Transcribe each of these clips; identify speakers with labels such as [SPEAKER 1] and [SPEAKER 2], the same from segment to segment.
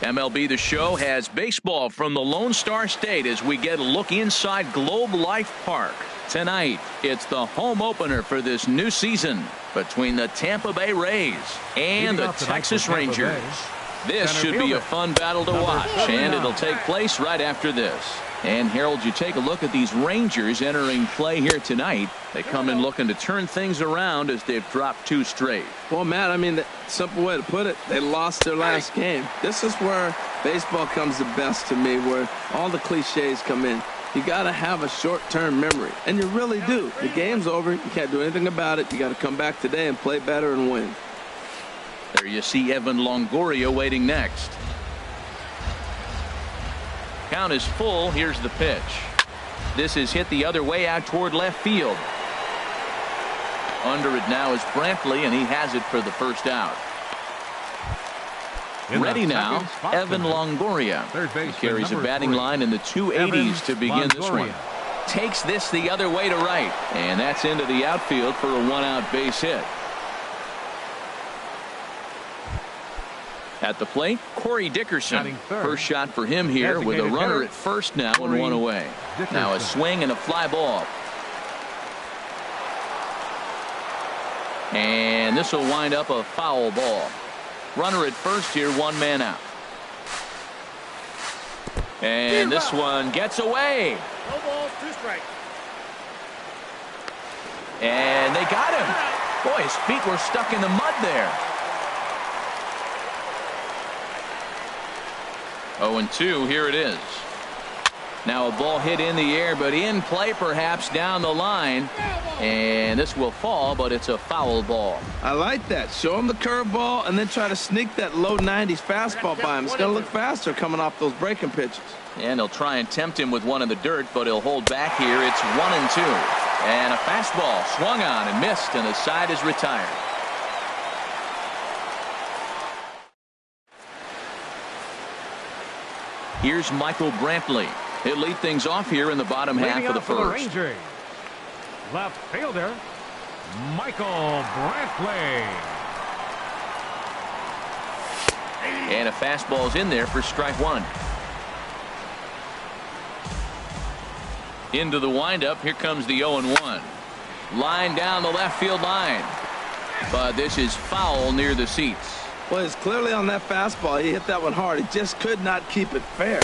[SPEAKER 1] MLB The Show has baseball from the Lone Star State as we get a look inside Globe Life Park. Tonight, it's the home opener for this new season between the Tampa Bay Rays and the Texas Rangers. This should be a fun battle to watch, and it'll take place right after this. And Harold, you take a look at these Rangers entering play here tonight. They come in looking to turn things around as they've dropped 2 straight.
[SPEAKER 2] Well, Matt, I mean, the simple way to put it, they lost their last game. This is where baseball comes the best to me, where all the cliches come in. You got to have a short-term memory, and you really do. The game's over. You can't do anything about it. You got to come back today and play better and win.
[SPEAKER 1] There you see Evan Longoria waiting next. Count is full. Here's the pitch. This is hit the other way out toward left field. Under it now is Brantley, and he has it for the first out. Ready now, Evan Longoria. He carries a batting line in the 280s to begin this one. Takes this the other way to right, and that's into the outfield for a 1-out base hit. At the plate, Corey Dickerson. First shot for him here with a runner at first now and 1 away. Now a swing and a fly ball. And this will wind up a foul ball. Runner at first here, 1 man out. And this one gets away.
[SPEAKER 3] No balls, 2 strikes.
[SPEAKER 1] And they got him. Boy, his feet were stuck in the mud there. 0-2, here it is. Now a ball hit in the air, but in play perhaps down the line. And this will fall, but it's a foul ball.
[SPEAKER 2] I like that. Show him the curveball and then try to sneak that low 90s fastball by him. It's going to look faster coming off those breaking pitches.
[SPEAKER 1] And he'll try and tempt him with one in the dirt, but he'll hold back here. It's 1-2. And a fastball swung on and missed, and the side is retired. Here's Michael Brantley. He'll lead things off here in the bottom half of the first.
[SPEAKER 3] Left fielder, Michael Brantley.
[SPEAKER 1] And a fastball's in there for strike 1. Into the windup. Here comes the 0-1. Line down the left field line. But this is foul near the seats.
[SPEAKER 2] Well, it's clearly on that fastball. He hit that one hard. He just could not keep it fair.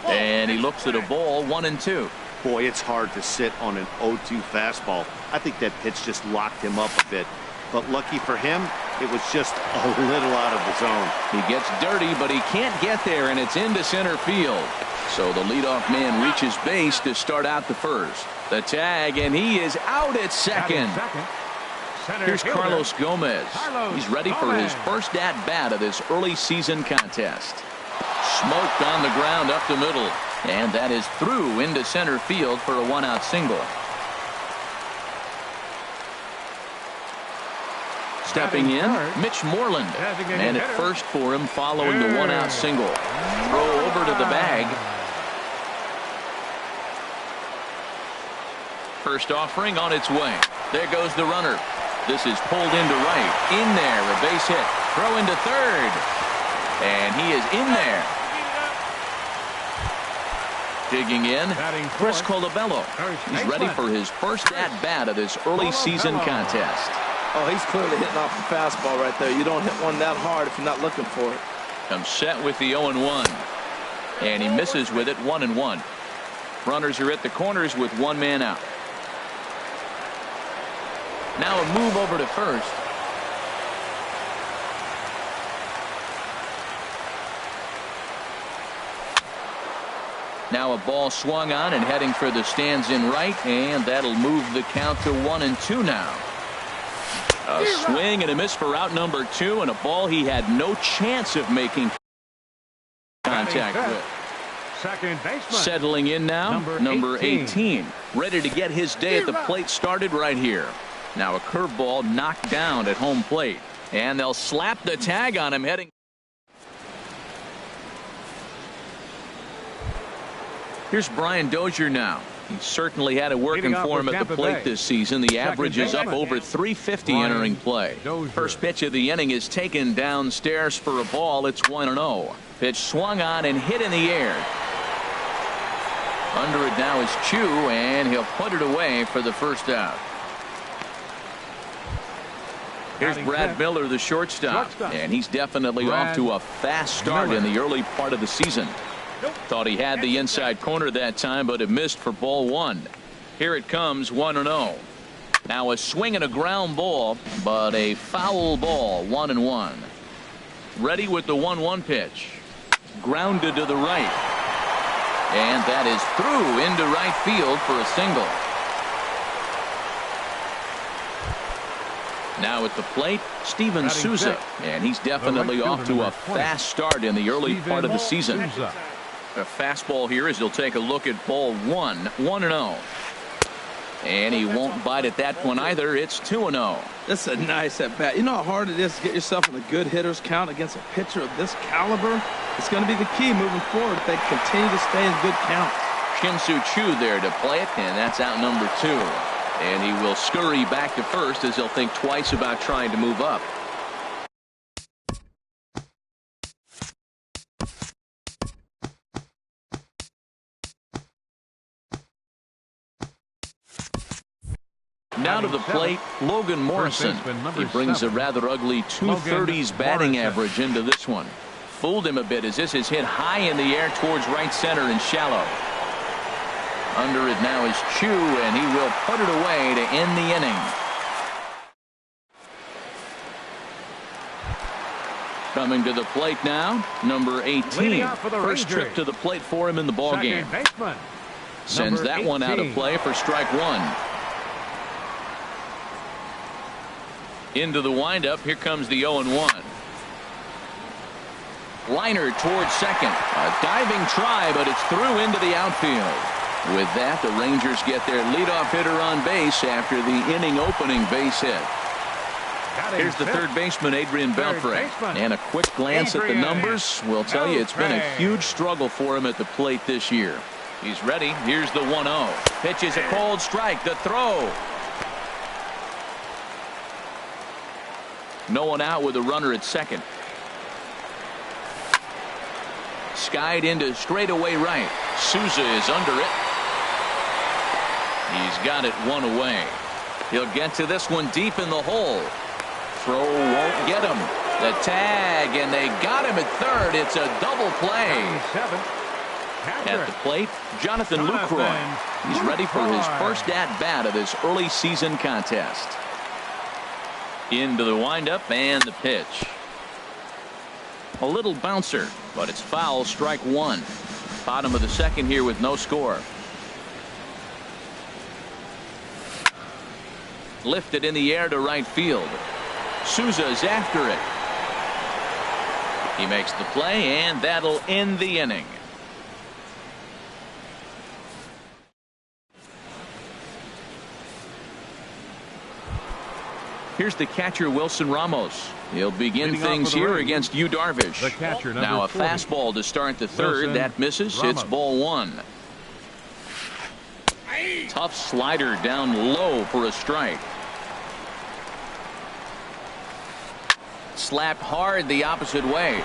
[SPEAKER 1] And he looks at a ball, 1-2.
[SPEAKER 4] Boy, it's hard to sit on an 0-2 fastball. I think that pitch just locked him up a bit. But lucky for him, it was just a little out of the zone.
[SPEAKER 1] He gets dirty, but he can't get there, and it's into center field. So the leadoff man reaches base to start out the first. The tag, and he is out at second. Here's Carlos Gomez. He's ready for his first at-bat of this early season contest. Smoked on the ground up the middle. And that is through into center field for a 1-out single. Stepping in, Mitch Moreland. Man at first for him following the 1-out single. Throw over to the bag. First offering on its way. There goes the runner. This is pulled into right. In there, a base hit. Throw into third. And he is in there. Digging in, Chris Colabello. He's ready for his first at-bat of this early season contest.
[SPEAKER 2] Oh, he's clearly hitting off the fastball right there. You don't hit one that hard if you're not looking for it.
[SPEAKER 1] Comes set with the 0-1. And he misses with it, 1-1. Runners are at the corners with 1 man out. Now a move over to first. Now a ball swung on and heading for the stands in right, and that'll move the count to 1-2 now. A swing and a miss for out number 2, and a ball he had no chance of making contact with.
[SPEAKER 3] Second baseman.
[SPEAKER 1] Settling in now, number 18. Ready to get his day at the plate started right here. Now a curveball knocked down at home plate, and they'll slap the tag on him heading. Here's Brian Dozier now. He certainly had it working for him at the plate this season. The average is up over 350 entering play. First pitch of the inning is taken downstairs for a ball. It's 1-0. Pitch swung on and hit in the air. Under it now is Chu, and he'll put it away for the first out. Here's Brad Miller, the shortstop, and he's definitely off to a fast start in the early part of the season. Thought he had the inside corner that time, but it missed for ball one. Here it comes, 1-0. Now a swing and a ground ball, but a foul ball, 1-1. Ready with the 1-1 pitch. Grounded to the right. And that is through into right field for a single. Now at the plate, Steven Souza, and he's definitely off to a fast start in the early part of the season. A fastball here as he'll take a look at ball one, 1-0. And he won't bite at that one either. It's 2-0.
[SPEAKER 2] That's a nice at bat. You know how hard it is to get yourself in a good hitter's count against a pitcher of this caliber? It's going to be the key moving forward if they continue to stay in good counts.
[SPEAKER 1] Shin-Soo Choo there to play it, and that's out number 2. And he will scurry back to first as he'll think twice about trying to move up. Now to the plate, Logan Morrison. He brings a rather ugly 230s batting average into this one. Fooled him a bit as this is hit high in the air towards right center and shallow. Under it now is Chu, and he will put it away to end the inning. Coming to the plate now, number 18. First trip to the plate for him in the ballgame. Sends that one out of play for strike one. Into the windup, here comes the 0-1. Liner towards second. A diving try, but it's through into the outfield. With that, the Rangers get their leadoff hitter on base after the inning opening base hit. Here's the third baseman, Adrian Beltre. And a quick glance at the numbers will tell you it's been a huge struggle for him at the plate this year. He's ready. Here's the 1-0. Pitches a cold strike. The throw. No one out with a runner at second. Skied into straightaway right. Souza is under it. He's got it one away. He'll get to this one deep in the hole. Throw won't get him. The tag, and they got him at third. It's a double play. At the plate, Jonathan Lucroy. He's ready for his first at-bat of this early season contest. Into the windup and the pitch. A little bouncer, but it's foul, strike one. Bottom of the second here with no score. Lifted in the air to right field. Souza's after it. He makes the play, and that'll end the inning. Here's the catcher, Wilson Ramos. He'll begin things here against Yu Darvish. Now a fastball to start the third. That misses. It's ball one. Tough slider down low for a strike. Slapped hard the opposite way.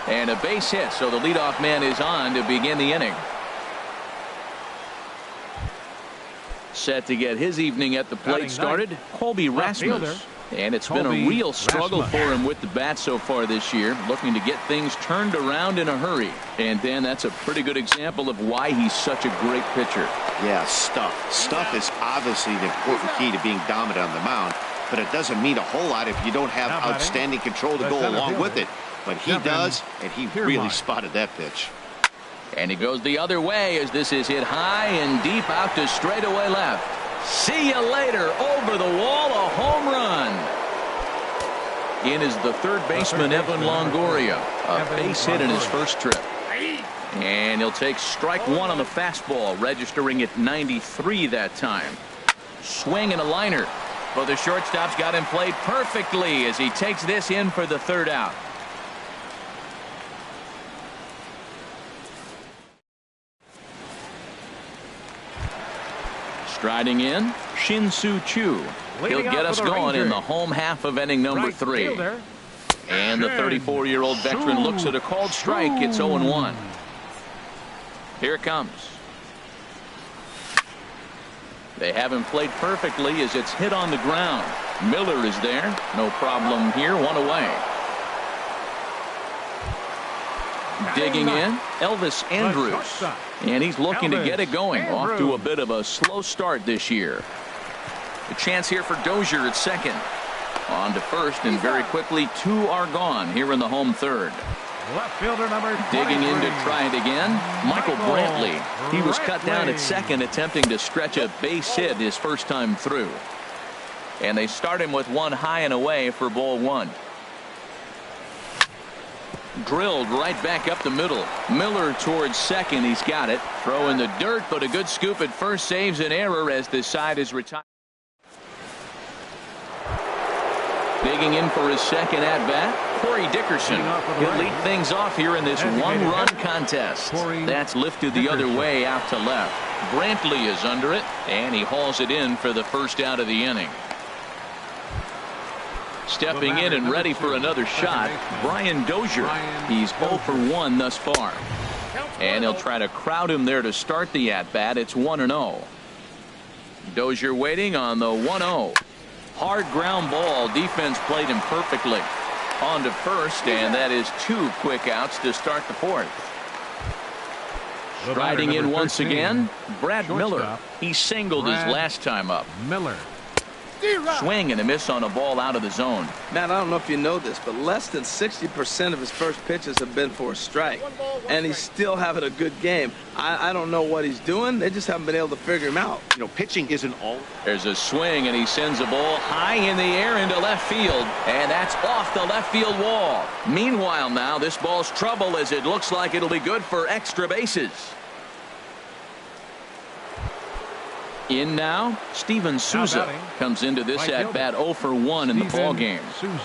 [SPEAKER 1] And a base hit, so the leadoff man is on to begin the inning. Set to get his evening at the plate started, Colby Rasmus. And it's been a real struggle for him with the bat so far this year, looking to get things turned around in a hurry. And Dan, that's a pretty good example of why he's such a great pitcher.
[SPEAKER 4] Yeah, stuff. Stuff is obviously the important key to being dominant on the mound, but it doesn't mean a whole lot if you don't have outstanding control to go along with it. But he does, and he really spotted that pitch.
[SPEAKER 1] And he goes the other way as this is hit high and deep out to straightaway left. See you later. Over the wall, a home run. In is the third baseman, Evan Longoria. A base hit in his first trip. And he'll take strike one on the fastball, registering at 93 that time. Swing and a liner. But the shortstop's got him played perfectly as he takes this in for the third out. Striding in, Shin-Soo Choo. He'll get us going in the home half of inning number 3. And the 34-year-old veteran looks at a called strike. It's 0-1. Here it comes. They have him played perfectly as it's hit on the ground. Miller is there. No problem here. One away. Digging in, Elvis Andrews. And he's looking to get it going. Off to a bit of a slow start this year. A chance here for Dozier at second. On to first, and very quickly, two are gone here in the home third.
[SPEAKER 3] Left fielder number 23.
[SPEAKER 1] Digging in to try it again, Michael Brantley. He was cut down at second, attempting to stretch a base hit his first time through. And they start him with one high and away for ball one. Drilled right back up the middle. Miller towards second. He's got it. Throw in the dirt, but a good scoop at first saves an error as the side is retired. Digging in for his second at-bat, Corey Dickerson. He'll lead things off here in this one-run contest. That's lifted the other way out to left. Brantley is under it, and he hauls it in for the first out of the inning. Stepping in and ready for another shot, Brian Dozier. He's 0 for 1 thus far. And he'll try to crowd him there to start the at-bat. It's 1-0. Dozier waiting on the 1-0. Hard ground ball. Defense played him perfectly. On to first, and that is two quick outs to start the fourth. Striding in once again, Brad Miller. He singled his last time up.
[SPEAKER 3] Miller.
[SPEAKER 1] Swing and a miss on a ball out of the zone.
[SPEAKER 2] Matt, I don't know if you know this, but less than 60% of his first pitches have been for a strike. And he's still having a good game. I don't know what he's doing. They just haven't been able to figure him out.
[SPEAKER 4] You know, pitching isn't all.
[SPEAKER 1] There's a swing, and he sends a ball high in the air into left field. And that's off the left field wall. Meanwhile now, this ball's trouble as it looks like it'll be good for extra bases. In now, Steven Souza comes into this at-bat 0 for 1 in the ballgame.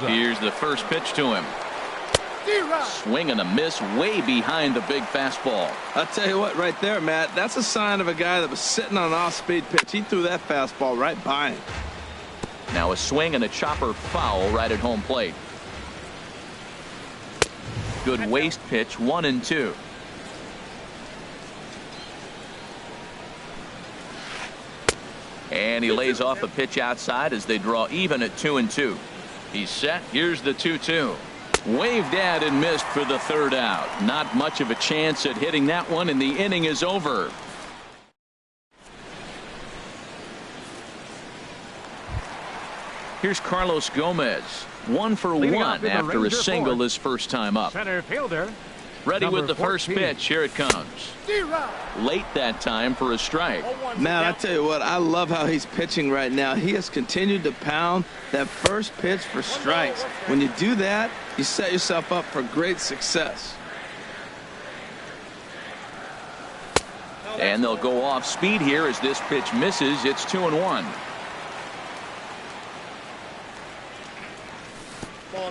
[SPEAKER 1] Here's the first pitch to him. Swing and a miss way behind the big fastball.
[SPEAKER 2] I'll tell you what, right there, Matt, that's a sign of a guy that was sitting on an off-speed pitch. He threw that fastball right by him.
[SPEAKER 1] Now a swing and a chopper foul right at home plate. Good waist pitch, 1-2. And he lays off a pitch outside as they draw even at 2-2. He's set. Here's the 2-2. Waved at and missed for the third out. Not much of a chance at hitting that one, and the inning is over. Here's Carlos Gomez. 1 for 1 after a single his first time up.
[SPEAKER 3] Center fielder.
[SPEAKER 1] Ready with the first pitch. Here it comes. Late that time for a strike.
[SPEAKER 2] Man, I tell you what, I love how he's pitching right now. He has continued to pound that first pitch for strikes. When you do that, you set yourself up for great success.
[SPEAKER 1] And they'll go off speed here as this pitch misses. It's 2-1.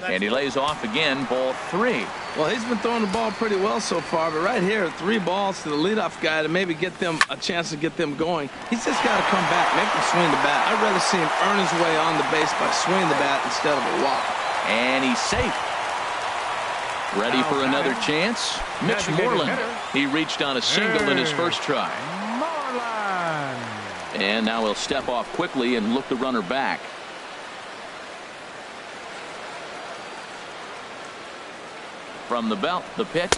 [SPEAKER 1] And he lays off again, ball 3.
[SPEAKER 2] Well, he's been throwing the ball pretty well so far, but right here, 3 balls to the leadoff guy to maybe get them a chance to get them going. He's just got to come back, make them swing the bat. I'd rather see him earn his way on the base by swinging the bat instead of a walk.
[SPEAKER 1] And he's safe. Ready for another chance? Mitch Moreland. He reached on a single in his first try. And now he'll step off quickly and look the runner back. From the belt, the pitch.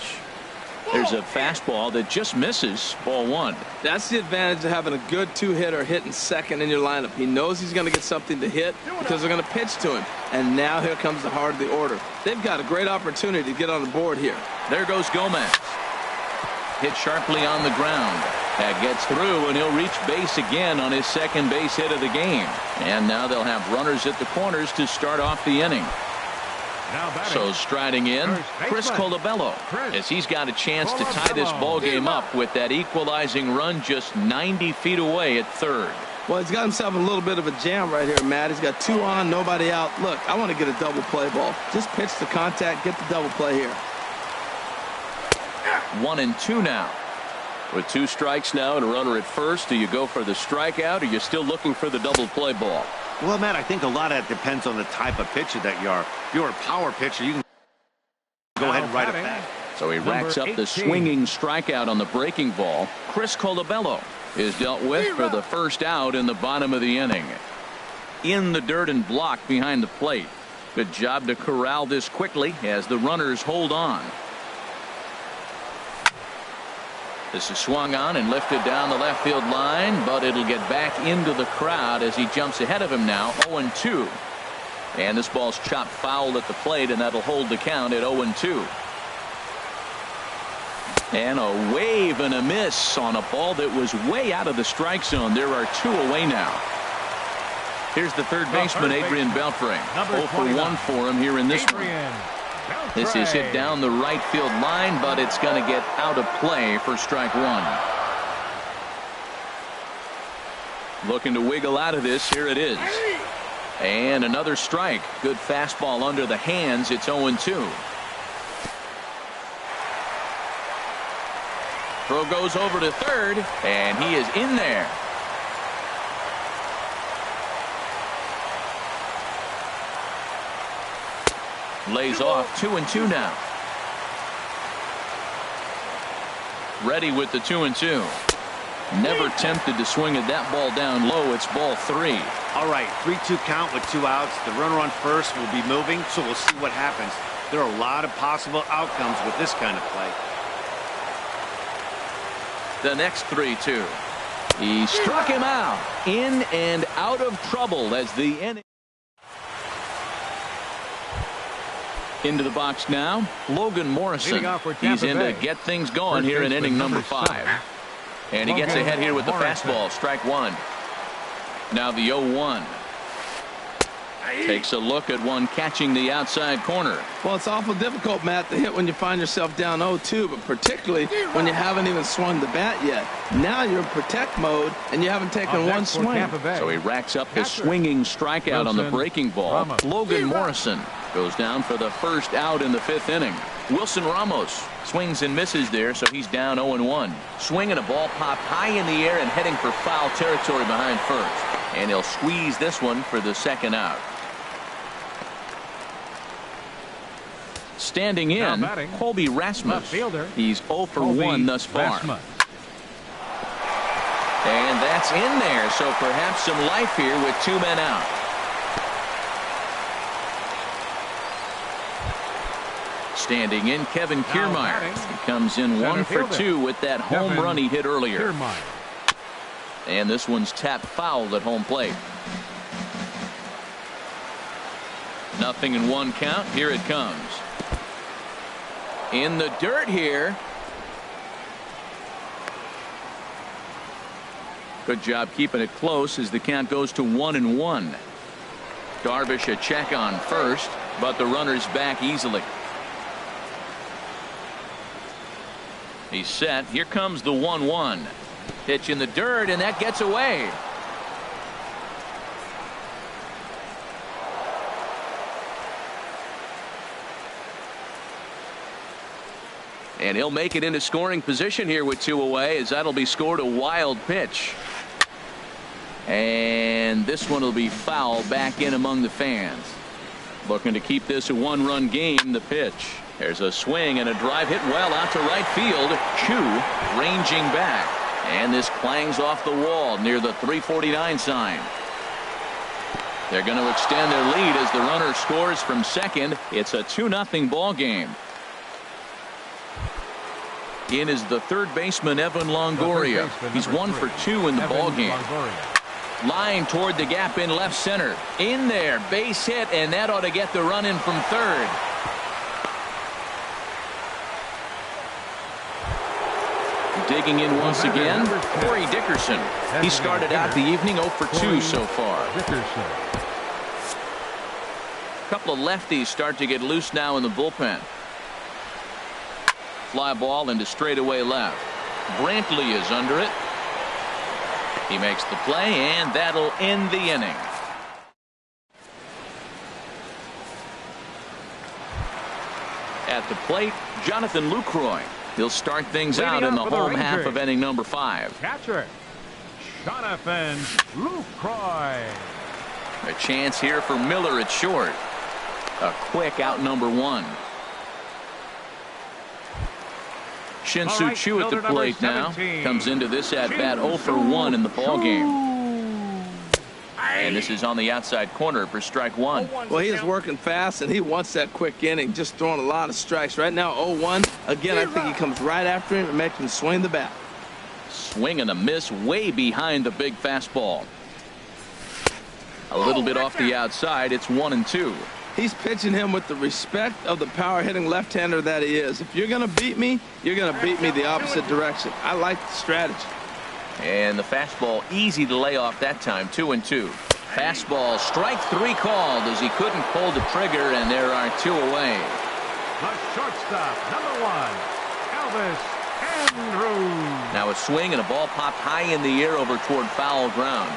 [SPEAKER 1] There's a fastball that just misses. Ball 1.
[SPEAKER 2] That's the advantage of having a good 2-hitter hitting second in your lineup. He knows he's going to get something to hit because they're going to pitch to him. And now here comes the heart of the order. They've got a great opportunity to get on the board here.
[SPEAKER 1] There goes Gomez. Hit sharply on the ground. That gets through, and he'll reach base again on his second base hit of the game. And now they'll have runners at the corners to start off the inning. So striding in, Chris Colabello, as he's got a chance to tie this ball game up with that equalizing run just 90 feet away at third.
[SPEAKER 2] Well, he's got himself a little bit of a jam right here, Matt. He's got 2 on, nobody out. Look, I want to get a double play ball. Just pitch the contact, get the double play here.
[SPEAKER 1] 1-2 now. With 2 strikes now and a runner at first, do you go for the strikeout, or are you still looking for the double play ball?
[SPEAKER 4] Well, Matt, I think a lot of that depends on the type of pitcher that you are. If you're a power pitcher, you can Go ahead and write it back.
[SPEAKER 1] So he racks up the swinging strikeout on the breaking ball. Chris Colabello is dealt with for the first out in the bottom of the inning. In the dirt and blocked behind the plate. Good job to corral this quickly as the runners hold on. This is swung on and lifted down the left field line, but it'll get back into the crowd as he jumps ahead of him now. 0-2. And this ball's chopped foul at the plate, and that'll hold the count at 0-2. And a wave and a miss on a ball that was way out of the strike zone. There are 2 away now. Here's the third baseman, Adrian Beltre. 0 for 1 for him here in this one. This is hit down the right field line, but it's going to get out of play for strike 1. Looking to wiggle out of this. Here it is. And another strike. Good fastball under the hands. It's 0-2. Throw goes over to third, and he is in there. Lays off. 2-2 now. Ready with the 2-2. Never tempted to swing at that ball down low. It's ball 3.
[SPEAKER 4] All right, 3-2 count with 2 outs. The runner on first will be moving, so we'll see what happens. There are a lot of possible outcomes with this kind of play.
[SPEAKER 1] The next 3-2. He struck him out. In and out of trouble as the inning. Into the box now, Logan Morrison. He's in to get things going here in inning number 5. And he gets ahead here with the fastball. Strike 1. Now the 0-1. Takes a look at one catching the outside corner.
[SPEAKER 2] Well, it's awful difficult, Matt, to hit when you find yourself down 0-2, but particularly when you haven't even swung the bat yet. Now you're in protect mode, and you haven't taken one swing.
[SPEAKER 1] So he racks up the swinging strikeout on the breaking ball. Logan Morrison goes down for the first out in the 5th inning. Wilson Ramos swings and misses there, so he's down 0-1. Swinging a ball popped high in the air and heading for foul territory behind first. And he'll squeeze this one for the second out. Standing in, Colby Rasmus. He's 0 for 1 thus far. And that's in there, so perhaps some life here with 2 men out. Standing in, Kevin Kiermaier. He comes in 1 for 2 with that home run he hit earlier. And this one's tapped foul at home plate. 0-1 count. Here it comes. In the dirt here. Good job keeping it close as the count goes to 1-1. Darvish a check on first, but the runner's back easily. He's set. Here comes the 1-1. Pitch in the dirt, and that gets away. And he'll make it into scoring position here with 2 away, as that'll be scored a wild pitch. And this one will be foul back in among the fans. Looking to keep this a 1-run game. The pitch. There's a swing and a drive hit well out to right field. Chu ranging back. And this clangs off the wall near the 349 sign. They're going to extend their lead as the runner scores from second. It's a 2-0 ball game. In is the third baseman, Evan Longoria. He's 1 for 2 in the ball game. Line toward the gap in left center. In there, base hit, and that ought to get the run in from third. Digging in once again, Corey Dickerson. He started out the evening 0 for 2 so far. A couple of lefties start to get loose now in the bullpen. Fly ball into straightaway left. Brantley is under it. He makes the play, and that'll end the inning. At the plate, Jonathan Lucroy. He'll start things out in the home half of inning number 5.
[SPEAKER 3] Catcher, Jonathan Lucroy.
[SPEAKER 1] A chance here for Miller at short. A quick out number 1. Shin-Soo Choo at the plate now. Comes into this at-bat 0 for 1 in the ballgame. And this is on the outside corner for strike one.
[SPEAKER 2] Well, he is working fast, and he wants that quick inning, just throwing a lot of strikes. Right now, 0-1. Again, I think he comes right after him and makes him swing the bat.
[SPEAKER 1] Swing and a miss way behind the big fastball. A little bit off the outside. It's 1-2.
[SPEAKER 2] He's pitching him with the respect of the power-hitting left-hander that he is. If you're going to beat me, you're going to beat me the opposite direction. I like the strategy.
[SPEAKER 1] And the fastball easy to lay off that time. 2-2. Fastball strike 3 called as he couldn't pull the trigger, and there are 2 away.
[SPEAKER 3] The shortstop, number 1, Elvis Andrus.
[SPEAKER 1] Now a swing and a ball popped high in the air over toward foul ground.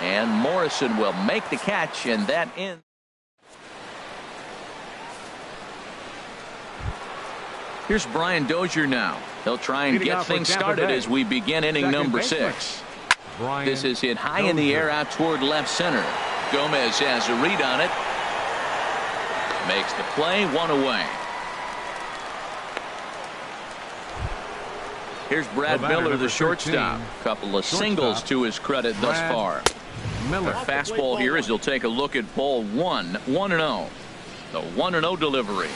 [SPEAKER 1] And Morrison will make the catch, and that ends. Here's Brian Dozier now. He'll try and get things started as we begin inning number 6. This is hit high in the air out toward left center. Gomez has a read on it. Makes the play, 1 away. Here's Brad Miller, the shortstop. Couple of singles to his credit thus far. Miller fastball here as he'll take a look at ball 1. 1-0. The 1-0 delivery.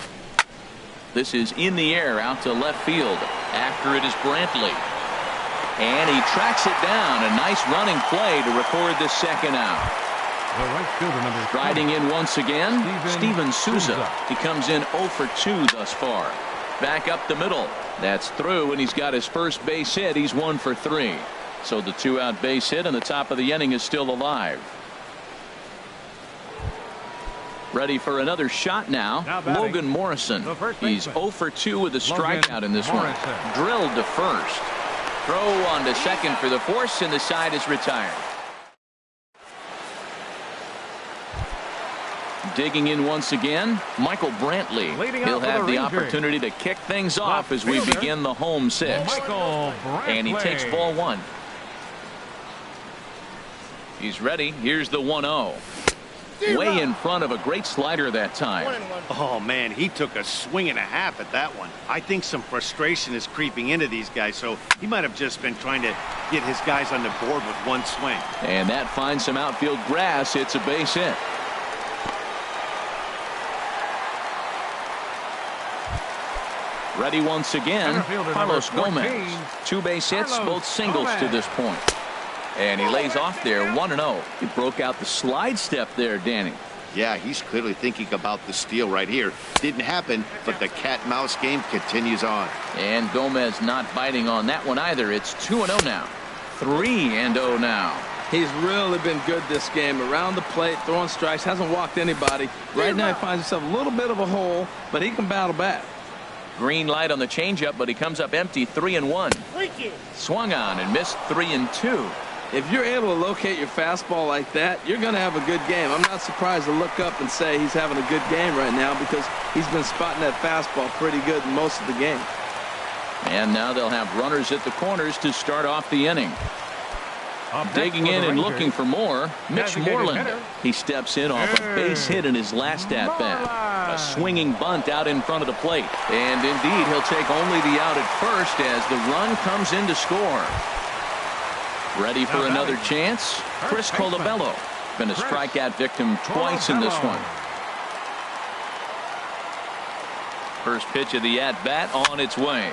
[SPEAKER 1] This is in the air out to left field. After it is Brantley. And he tracks it down. A nice running play to record the second out. Striding in once again, Steven Souza. He comes in 0 for 2 thus far. Back up the middle. That's through, and he's got his first base hit. He's 1 for 3. So the 2-out base hit, and the top of the inning is still alive. Ready for another shot now. Logan Morrison. He's 0 for 2 with a strikeout in this one. Drilled to first. Throw on to second for the force, and the side is retired. Digging in once again, Michael Brantley. He'll have the opportunity to kick things off as we begin the home 6th. And he takes ball 1. He's ready. Here's the 1-0. Way in front of a great slider that time.
[SPEAKER 4] Oh, man, he took a swing and a half at that one. I think some frustration is creeping into these guys, so he might have just been trying to get his guys on the board with one swing.
[SPEAKER 1] And that finds some outfield grass. It's a base hit. Ready once again, Carlos Gomez. 2 base hits, both singles to this point. And he lays off there, 1-0. He broke out the slide step there, Danny.
[SPEAKER 4] Yeah, he's clearly thinking about the steal right here. Didn't happen, but the cat-mouse game continues on.
[SPEAKER 1] And Gomez not biting on that one either. It's 2-0 now. 3-0 now.
[SPEAKER 2] He's really been good this game. Around the plate, throwing strikes, hasn't walked anybody. Right now he finds himself a little bit of a hole, but he can battle back.
[SPEAKER 1] Green light on the changeup, but he comes up empty. 3-1. Swung on and missed 3-2.
[SPEAKER 2] If you're able to locate your fastball like that, you're going to have a good game. I'm not surprised to look up and say he's having a good game right now because he's been spotting that fastball pretty good in most of the game.
[SPEAKER 1] And now they'll have runners at the corners to start off the inning. Digging in and looking for more, Mitch Moreland. He steps in off a base hit in his last at-bat. A swinging bunt out in front of the plate. And indeed, he'll take only the out at first as the run comes in to score. Ready for another chance? Chris Colabello. Been a strikeout victim twice in this one. First pitch of the at-bat on its way.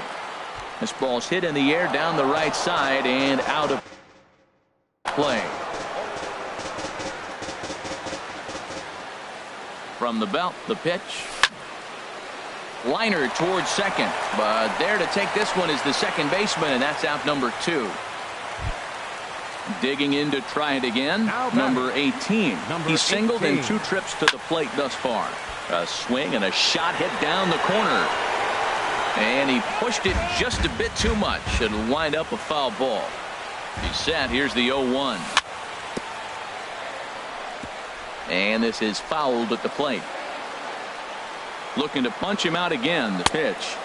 [SPEAKER 1] This ball's hit in the air down the right side and out of play. From the belt, the pitch. Liner towards second, but there to take this one is the second baseman, and that's out number 2. Digging in to try it again, number 18. He singled in 2 trips to the plate thus far. A swing and a shot hit down the corner. And he pushed it just a bit too much. It'll wind up a foul ball. He's set. Here's the 0-1. And this is fouled at the plate. Looking to punch him out again. The pitch.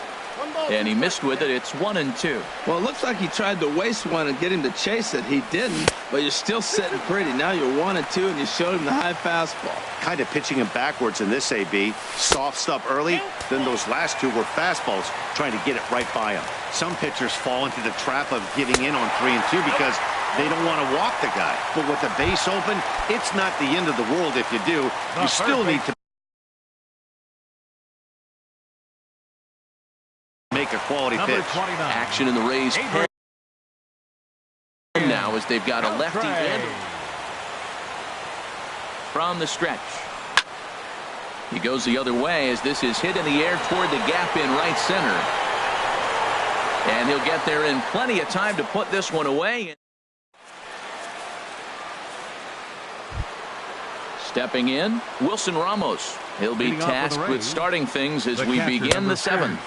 [SPEAKER 1] And he missed with it. It's 1-2.
[SPEAKER 2] Well, it looks like he tried to waste one and get him to chase it. He didn't, but you're still sitting pretty. Now you're 1-2, and you showed him the high fastball.
[SPEAKER 4] Kind of pitching him backwards in this AB. Soft stuff early, then those last two were fastballs, trying to get it right by him. Some pitchers fall into the trap of giving in on 3-2 because they don't want to walk the guy. But with the base open, it's not the end of the world if you do. You still need to make a quality pitch.
[SPEAKER 1] Action in the Rays pen now as they've got a lefty in from the stretch. He goes the other way as this is hit in the air toward the gap in right center. And he'll get there in plenty of time to put this one away. Stepping in, Wilson Ramos. He'll be tasked with starting things as we begin the seventh.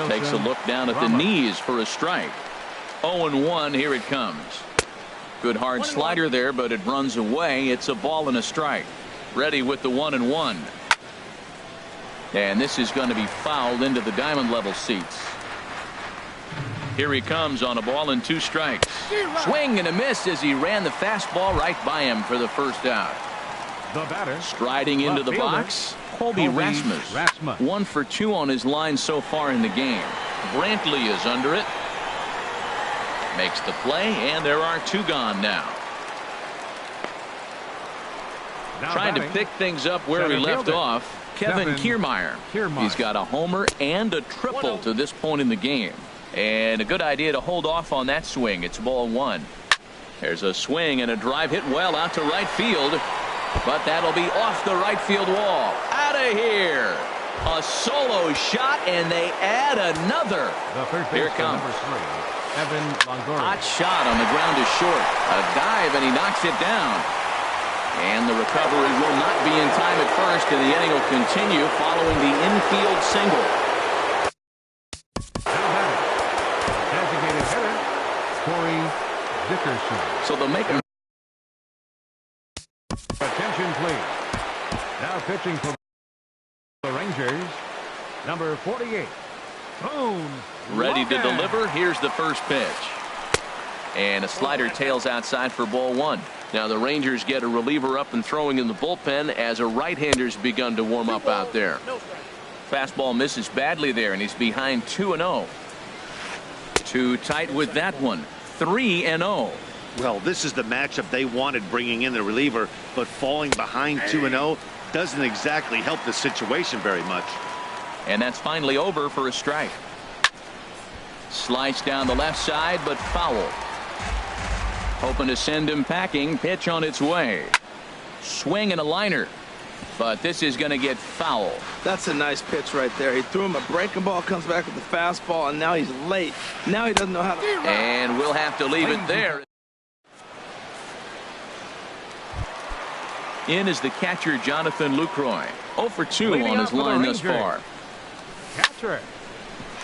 [SPEAKER 1] Takes a look down at the knees for a strike. 0-1, here it comes. Good hard slider there, but it runs away. It's a ball and a strike. Ready with the 1-1. And this is going to be fouled into the diamond level seats. Here he comes on a ball and 2 strikes. Swing and a miss as he ran the fastball right by him for the first out.
[SPEAKER 3] The batter,
[SPEAKER 1] striding into the box, Colby Rasmus. 1 for 2 on his line so far in the game. Brantley is under it. Makes the play, and there are 2 gone now. Trying to pick things up where he left off, Kevin Kiermaier. He's got a homer and a triple to this point in the game. And a good idea to hold off on that swing. It's ball 1. There's a swing and a drive hit well out to right field. But that'll be off the right field wall. Out of here. A solo shot, and they add another. Here it comes. Hot shot on the ground is short. A dive, and he knocks it down. And the recovery will not be in time at first, and the inning will continue following the infield single.
[SPEAKER 3] Designated hitter, Corey Dickerson.
[SPEAKER 1] So they'll make him.
[SPEAKER 3] Attention, please. Now pitching for the Rangers, number 48. Boom.
[SPEAKER 1] Ready to deliver. Here's the first pitch. And a slider tails outside for ball 1. Now the Rangers get a reliever up and throwing in the bullpen as a right-hander's begun to warm up out there. Fastball misses badly there, and he's behind 2-0. Too tight with that one. 3-0.
[SPEAKER 4] Well, this is the matchup they wanted, bringing in the reliever, but falling behind 2-0 doesn't exactly help the situation very much.
[SPEAKER 1] And that's finally over for a strike. Slice down the left side, but foul. Hoping to send him packing. Pitch on its way. Swing and a liner. But this is going to get foul.
[SPEAKER 2] That's a nice pitch right there. He threw him a breaking ball, comes back with the fastball, and now he's late. Now he doesn't know how to.
[SPEAKER 1] And we'll have to leave it there. In is the catcher, Jonathan Lucroy. 0 for 2 on his line thus far.
[SPEAKER 3] Catcher.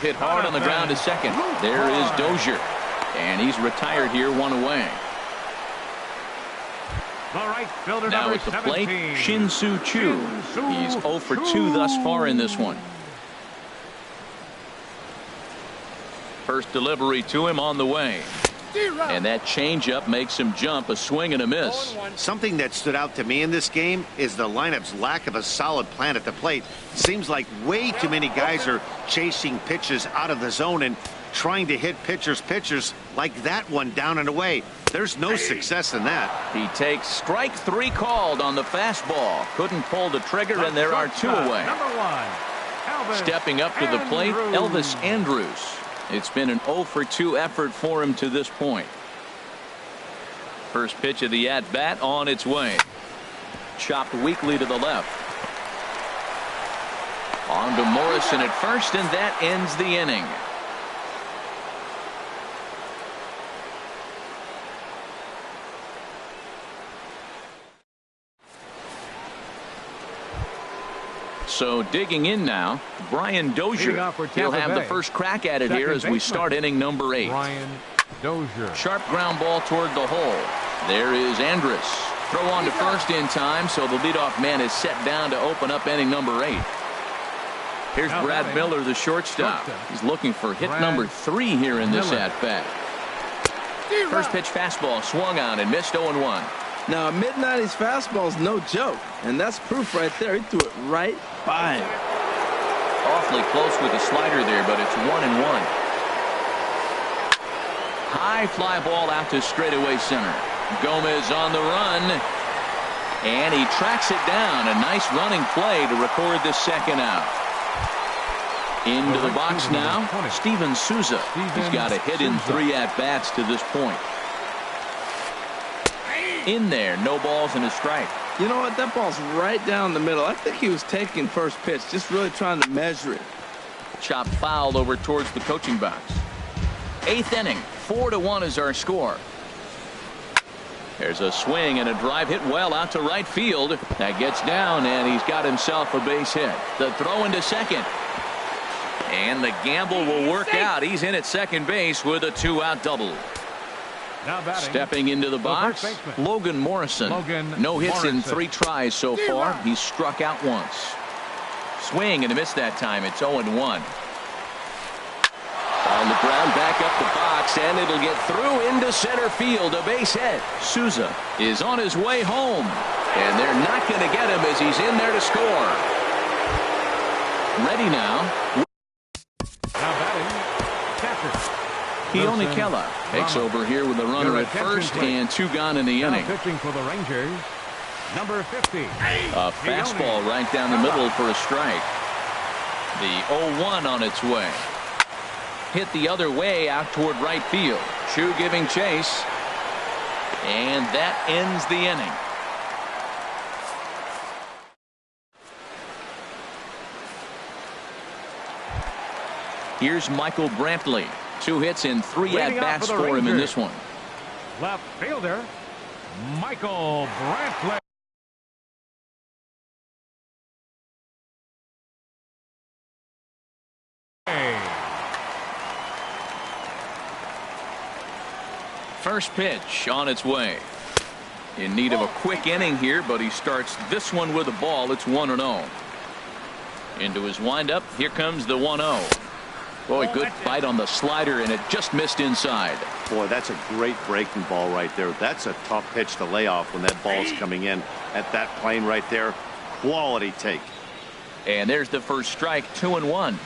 [SPEAKER 1] Hit hard on the ground to second. There is Dozier. And he's retired here, 1 away. Now at the plate, Shin-Soo Choo. He's 0 for 2 thus far in this one. First delivery to him on the way. And that changeup makes him jump. A swing and a miss.
[SPEAKER 4] Something that stood out to me in this game is the lineup's lack of a solid plan at the plate. Seems like way too many guys are chasing pitches out of the zone and trying to hit pitchers like that one down and away. There's no success in that.
[SPEAKER 1] He takes strike 3 called on the fastball. Couldn't pull the trigger, and there are 2 away. Stepping up to the plate, Elvis Andrus. It's been an 0 for 2 effort for him to this point. First pitch of the at-bat on its way. Chopped weakly to the left. On to Morrison at first, and that ends the inning. So digging in now, Brian Dozier. He'll have the first crack at it here as we start inning number 8.
[SPEAKER 3] Brian Dozier.
[SPEAKER 1] Sharp ground ball toward the hole. There is Andrus. Throw on to first in time, so the leadoff man is set down to open up inning number 8. Here's Brad Miller, the shortstop. He's looking for hit number 3 here in this at-bat. First pitch fastball swung on and missed 0-1.
[SPEAKER 2] Now, a mid-90s fastball is no joke, and that's proof right there. He threw it right by him.
[SPEAKER 1] Awfully close with the slider there, but it's 1-1. High fly ball out to straightaway center. Gomez on the run, and he tracks it down. A nice running play to record the second out. Into the box now, Steven Souza. He's got a hit in 3 at-bats to this point. In there, no balls and a strike.
[SPEAKER 2] You know what? That ball's right down the middle. I think he was taking first pitch, just really trying to measure it.
[SPEAKER 1] Chop foul over towards the coaching box. 8th inning, 4-1 is our score. There's a swing and a drive hit well out to right field. That gets down, and he's got himself a base hit. The throw into second. And the gamble will work out. He's in at second base with a 2-out double. Stepping into the box, Logan Morrison. No hits in 3 tries so far. He's struck out once. Swing and a miss that time. It's 0-1. On the ground, back up the box, and it'll get through into center field. A base hit. Souza is on his way home, and they're not going to get him as he's in there to score. Ready now. Keone Kela takes over here with a runner at first and 2 gone in the inning.
[SPEAKER 3] Pitching for the Rangers, number 50.
[SPEAKER 1] A fastball right down the middle for a strike. The 0-1 on its way. Hit the other way out toward right field. Chu giving chase. And that ends the inning. Here's Michael Brantley. 2 hits in 3 at-bats for him in this one.
[SPEAKER 3] Left fielder, Michael Brantley.
[SPEAKER 1] First pitch on its way. In need of a quick inning here, but he starts this one with a ball. It's 1-0. Into his windup. Here comes the 1-0. Boy, good bite on the slider, and it just missed inside.
[SPEAKER 4] Boy, that's a great breaking ball right there. That's a tough pitch to lay off when that ball's coming in at that plane right there. Quality take.
[SPEAKER 1] And there's the first strike, 2-1.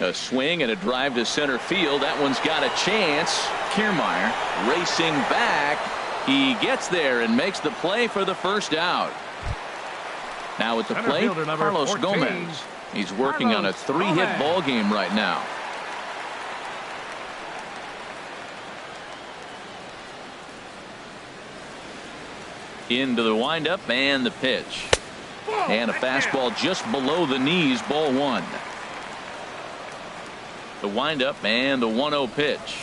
[SPEAKER 1] A swing and a drive to center field. That one's got a chance. Kiermaier racing back. He gets there and makes the play for the first out. Now at the plate, Carlos
[SPEAKER 3] 14.
[SPEAKER 1] Gomez. He's working on a 3-hit ball game right now. Into the windup and the pitch. And a fastball just below the knees, ball 1. The windup and the 1-0 pitch.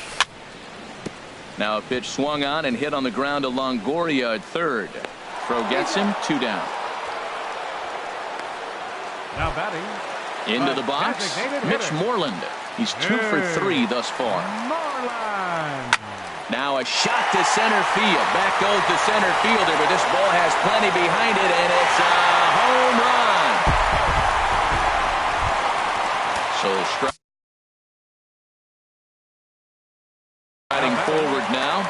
[SPEAKER 1] Now a pitch swung on and hit on the ground to Longoria at third. Throw gets him, 2 down.
[SPEAKER 3] Now batting.
[SPEAKER 1] Into the box, Mitch Moreland. He's 2 for 3 thus far.
[SPEAKER 3] Moreland.
[SPEAKER 1] Now a shot to center field. Back goes the center fielder, but this ball has plenty behind it, and it's a home run. So striding forward now.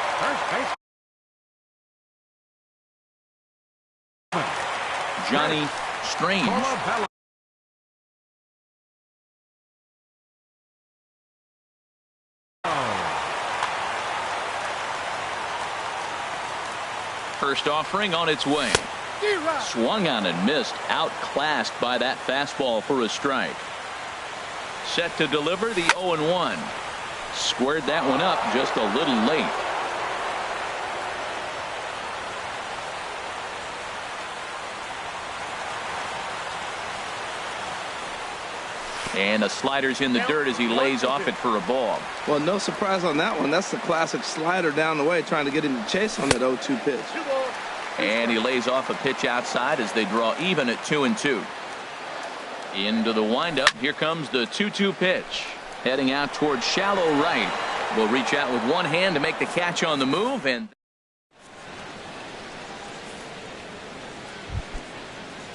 [SPEAKER 1] Johnny Strange. First offering on its way. Swung on and missed. Outclassed by that fastball for a strike. Set to deliver the 0-1. Squared that one up just a little late. And the slider's in the dirt as he lays off it for a ball.
[SPEAKER 2] Well, no surprise on that one. That's the classic slider down the way, trying to get him to chase on that 0-2 pitch.
[SPEAKER 1] And he lays off a pitch outside as they draw even at 2-2. Into the windup. Here comes the 2-2 pitch. Heading out towards shallow right. Will reach out with one hand to make the catch on the move. And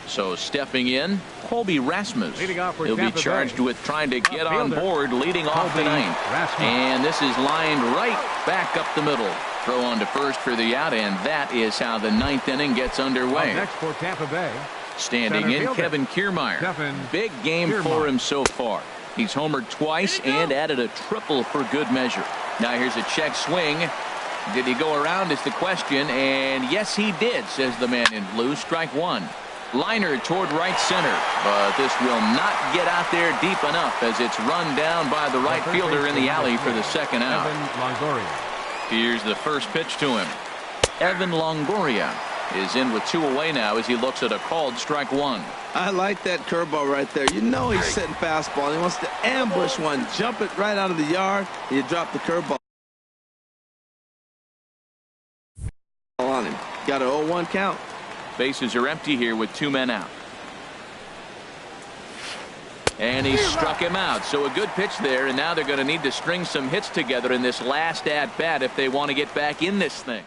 [SPEAKER 1] So stepping in, Colby Rasmus.
[SPEAKER 3] Leading off for
[SPEAKER 1] He'll be
[SPEAKER 3] Tampa
[SPEAKER 1] charged
[SPEAKER 3] Bay.
[SPEAKER 1] with trying to get on
[SPEAKER 3] fielder,
[SPEAKER 1] board, leading off the
[SPEAKER 3] Colby
[SPEAKER 1] ninth.
[SPEAKER 3] Rasmus.
[SPEAKER 1] And this is lined right back up the middle. Throw on to first for the out, and that is how the ninth inning gets underway.
[SPEAKER 3] Up next for Tampa Bay.
[SPEAKER 1] Standing
[SPEAKER 3] Center
[SPEAKER 1] in,
[SPEAKER 3] fielder,
[SPEAKER 1] Kevin Kiermaier.
[SPEAKER 3] Kevin
[SPEAKER 1] Big game for
[SPEAKER 3] Kiermaier.
[SPEAKER 1] him so far. He's homered twice and added a triple for good measure. Now here's a check swing. Did he go around is the question, and yes he did, says the man in blue. Strike one. Liner toward right center, but this will not get out there deep enough as it's run down by the right fielder in the alley for the second out.
[SPEAKER 3] Evan Longoria.
[SPEAKER 1] Here's the first pitch to him. Evan Longoria is in with 2 away now as he looks at a called strike one.
[SPEAKER 2] I like that curveball right there. You know he's setting fastball. He wants to ambush one, jump it right out of the yard, and you drop the curveball on him. Got an 0-1 count.
[SPEAKER 1] Bases are empty here with 2 men out. And he struck him out. So a good pitch there, and now they're going to need to string some hits together in this last at-bat if they want to get back in this thing.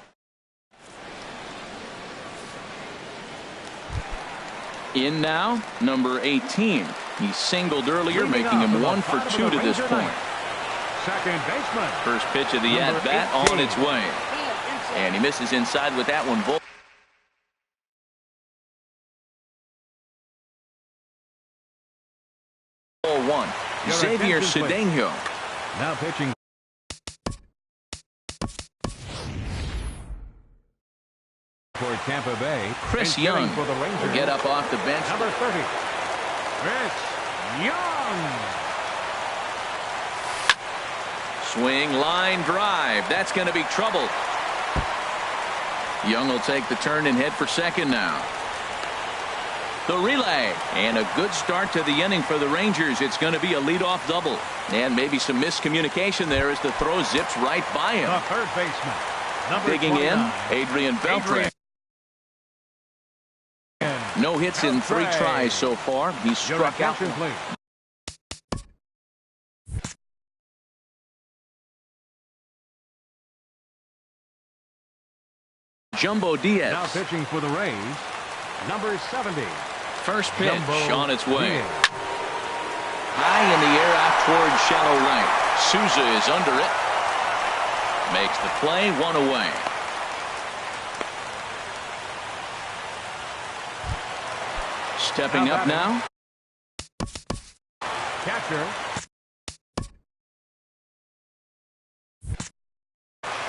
[SPEAKER 1] In now, number 18. He singled earlier, making him 1 for 2 to this point.
[SPEAKER 3] Second baseman.
[SPEAKER 1] First pitch of the at-bat on its way. And he misses inside with that one. 0-1. Xavier Cedeno.
[SPEAKER 3] Now pitching. For Tampa Bay.
[SPEAKER 1] Chris
[SPEAKER 3] And hitting
[SPEAKER 1] Young
[SPEAKER 3] for the Rangers.
[SPEAKER 1] will get up off the bench.
[SPEAKER 3] Number 30. Chris Young.
[SPEAKER 1] Swing, line, drive. That's going to be trouble. Young will take the turn and head for second now. The relay, and a good start to the inning for the Rangers. It's going to be a leadoff double, and maybe some miscommunication there as the throw zips right by him.
[SPEAKER 3] The third baseman. Number
[SPEAKER 1] Digging
[SPEAKER 3] 29.
[SPEAKER 1] in, Adrian Beltre. No hits in 3 tries so far. He's struck out.
[SPEAKER 3] Please.
[SPEAKER 1] Jumbo Diaz.
[SPEAKER 3] Now pitching for the Rays. Number 70.
[SPEAKER 1] First pitch
[SPEAKER 3] Jumbo
[SPEAKER 1] on its way.
[SPEAKER 3] Diaz.
[SPEAKER 1] High in the air out toward shallow right. Souza is under it. Makes the play, 1 away. Stepping up now.
[SPEAKER 3] Catcher.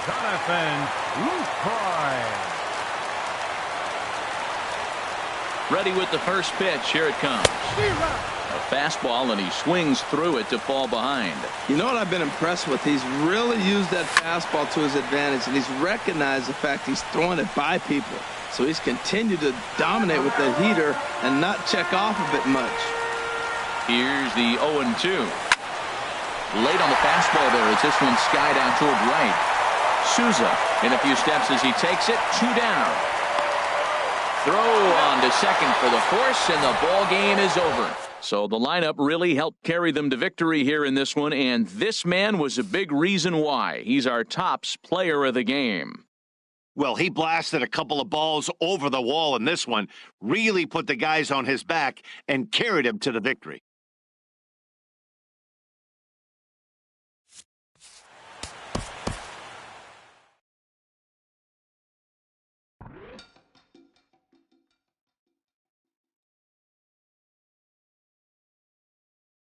[SPEAKER 3] Jonathan Lucroy.
[SPEAKER 1] Ready with the first pitch. Here it comes. A fastball, and he swings through it to fall behind.
[SPEAKER 2] You know what I've been impressed with? He's really used that fastball to his advantage, and he's recognized the fact he's throwing it by people. So he's continued to dominate with the heater and not check off of it much.
[SPEAKER 1] Here's the 0-2. Late on the fastball there as this one skied out toward right. Souza in a few steps as he takes it. 2 down. Throw on to second for the force, and the ball game is over. So the lineup really helped carry them to victory here in this one, and this man was a big reason why. He's our tops player of the game.
[SPEAKER 4] Well, he blasted a couple of balls over the wall in this one, really put the guys on his back and carried him to the victory.